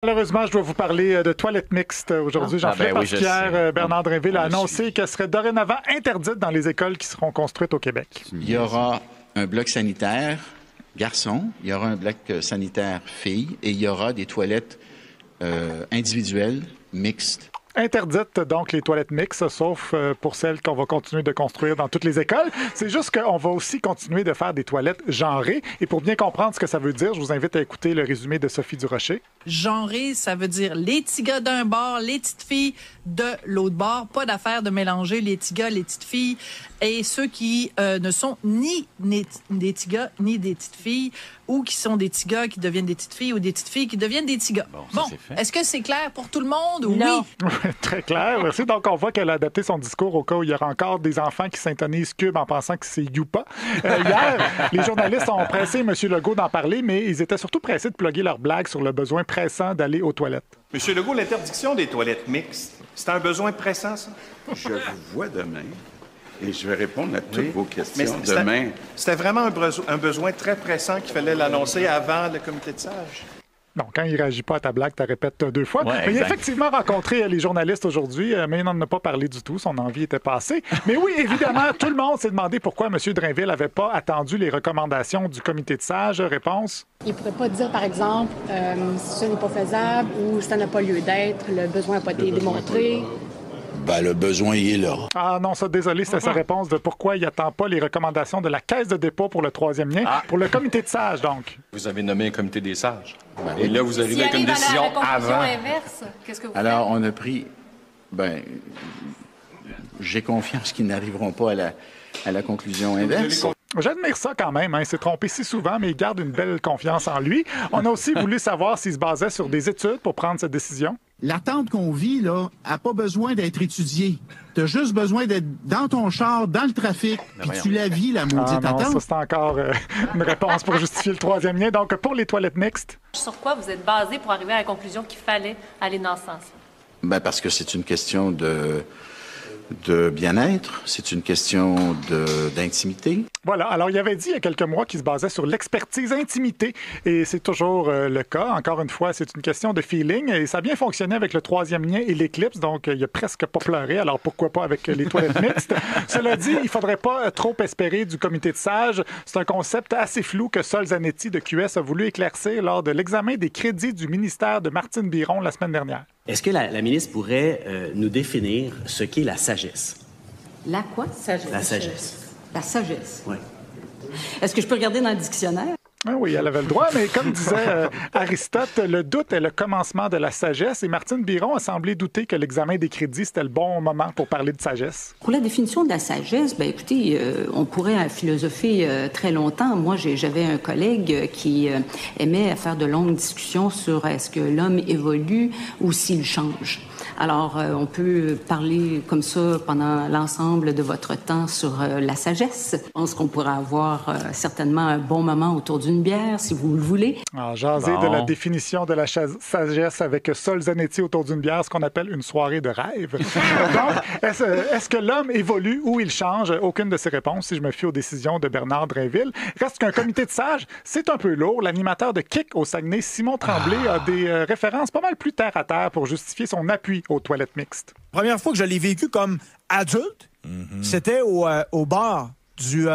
Malheureusement, je dois vous parler de toilettes mixtes aujourd'hui. J'en fais parce qu'hier, Bernard Drinville a annoncé qu'elle serait dorénavant interdite dans les écoles qui seront construites au Québec. Il y aura un bloc sanitaire garçon, il y aura un bloc sanitaire filles et il y aura des toilettes individuelles mixtes. Interdites, donc, les toilettes mixtes, sauf pour celles qu'on va continuer de construire dans toutes les écoles. C'est juste qu'on va aussi continuer de faire des toilettes genrées. Et pour bien comprendre ce que ça veut dire, je vous invite à écouter le résumé de Sophie Durocher. Genré, ça veut dire les petits gars d'un bord, les petites filles de l'autre bord. Pas d'affaire de mélanger les petits gars, les petites filles et ceux qui ne sont ni des petits gars ni des petites filles ou qui sont des petits gars qui deviennent des petites filles ou des petites filles qui deviennent des petits gars. Bon, est-ce que c'est clair pour tout le monde? Non. Oui, très clair. Merci. Donc, on voit qu'elle a adapté son discours au cas où il y aura encore des enfants qui s'intonisent Cube en pensant que c'est Youpa. Hier, les journalistes ont pressé M. Legault d'en parler, mais ils étaient surtout pressés de plugger leur blague sur le besoin pressant d'aller aux toilettes. M. Legault, l'interdiction des toilettes mixtes, c'est un besoin pressant, ça? Je vous vois demain et je vais répondre à toutes vos questions demain. C'était vraiment un besoin très pressant qu'il fallait l'annoncer avant le comité de sages. Non, quand il ne réagit pas à ta blague, tu répètes 2 fois. Ouais, mais il a effectivement rencontré les journalistes aujourd'hui, mais il n'en a pas parlé du tout. Son envie était passée. Mais oui, évidemment, tout le monde s'est demandé pourquoi M. Drinville n'avait pas attendu les recommandations du comité de sages. Réponse? Il ne pourrait pas dire, par exemple, si ce n'est pas faisable ou ça n'a pas lieu d'être, le besoin n'a pas été démontré. Ben, le besoin, il est là. Ah non, ça, désolé, c'était sa réponse de pourquoi il n'attend pas les recommandations de la Caisse de dépôt pour le 3e lien, pour le comité de sages, donc. Vous avez nommé un comité des sages. Et là, vous arrivez avec une décision avant. Inverse, qu'est-ce que vous Alors, on a pris... Ben, j'ai confiance qu'ils n'arriveront pas à la conclusion inverse. J'admire ça quand même. Il s'est trompé si souvent, mais il garde une belle confiance en lui. On a aussi voulu savoir s'il se basait sur des études pour prendre cette décision. L'attente qu'on vit, là, n'a pas besoin d'être étudiée. Tu as juste besoin d'être dans ton char, dans le trafic, puis tu la vis, la maudite attente. Ça, c'est encore une réponse pour justifier le 3e lien. Donc, pour les toilettes mixtes. Sur quoi vous êtes basé pour arriver à la conclusion qu'il fallait aller dans ce sens? Ben, parce que c'est une question de bien-être, c'est une question d'intimité. Voilà. Alors, il avait dit il y a quelques mois qu'il se basait sur l'expertise intimité et c'est toujours le cas. Encore une fois, c'est une question de feeling et ça a bien fonctionné avec le 3e lien et l'éclipse, donc il a presque pas pleuré. Alors, pourquoi pas avec les toilettes mixtes? Cela dit, il faudrait pas trop espérer du comité de sages. C'est un concept assez flou que Sol Zanetti de QS a voulu éclaircir lors de l'examen des crédits du ministère de Martine Biron la semaine dernière. Est-ce que la ministre pourrait nous définir ce qu'est la sagesse? La quoi? Sagesse. La sagesse. La sagesse. Oui. Est-ce que je peux regarder dans le dictionnaire? Ah oui, elle avait le droit, mais comme disait Aristote, le doute est le commencement de la sagesse et Martine Biron a semblé douter que l'examen des crédits, c'était le bon moment pour parler de sagesse. Pour la définition de la sagesse, bien écoutez, on pourrait philosopher très longtemps. Moi, j'avais un collègue qui aimait faire de longues discussions sur est-ce que l'homme évolue ou s'il change. Alors, on peut parler comme ça pendant l'ensemble de votre temps sur la sagesse. Je pense qu'on pourrait avoir certainement un bon moment autour d'une bière, si vous le voulez. Alors, jaser de la définition de la sagesse avec Sol Zanetti autour d'une bière, ce qu'on appelle une soirée de rêve. Donc, est-ce que l'homme évolue ou il change? Aucune de ces réponses, si je me fie aux décisions de Bernard Drinville. Reste qu'un comité de sages, c'est un peu lourd. L'animateur de Kick au Saguenay, Simon Tremblay, a des références pas mal plus terre à terre pour justifier son appui aux toilettes mixtes. La première fois que je l'ai vécu comme adulte, c'était au bar du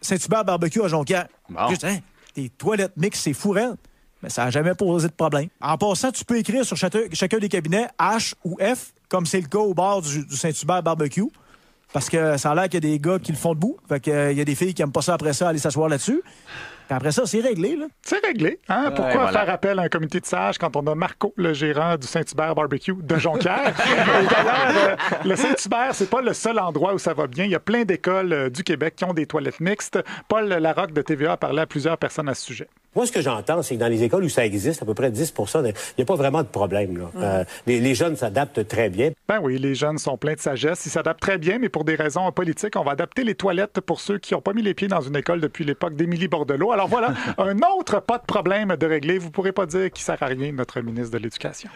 Saint-Hubert Barbecue à Jonquière. Bon. Juste, tes toilettes mixtes, c'est fou, hein? Mais ça n'a jamais posé de problème. En passant, tu peux écrire sur chacun des cabinets H ou F, comme c'est le cas au bar du Saint-Hubert Barbecue, parce que ça a l'air qu'il y a des gars qui le font debout. Fait qu'il y a des filles qui n'aiment pas ça après ça, aller s'asseoir là-dessus. Puis après ça, c'est réglé, là. C'est réglé. Hein? Pourquoi faire appel à un comité de sages quand on a Marco, le gérant du Saint-Hubert Barbecue de Jonquière? Et d'ailleurs, le Saint-Hubert, c'est pas le seul endroit où ça va bien. Il y a plein d'écoles du Québec qui ont des toilettes mixtes. Paul Larocque de TVA a parlé à plusieurs personnes à ce sujet. Moi, ce que j'entends, c'est que dans les écoles où ça existe, à peu près 10 il n'y a pas vraiment de problème. Là. Les jeunes s'adaptent très bien. Ben oui, les jeunes sont pleins de sagesse. Ils s'adaptent très bien, mais pour des raisons politiques, on va adapter les toilettes pour ceux qui n'ont pas mis les pieds dans une école depuis l'époque d'Émilie Bordelot. Alors voilà, un autre pas de problème de régler. Vous ne pourrez pas dire qu'il ne sert à rien, notre ministre de l'Éducation.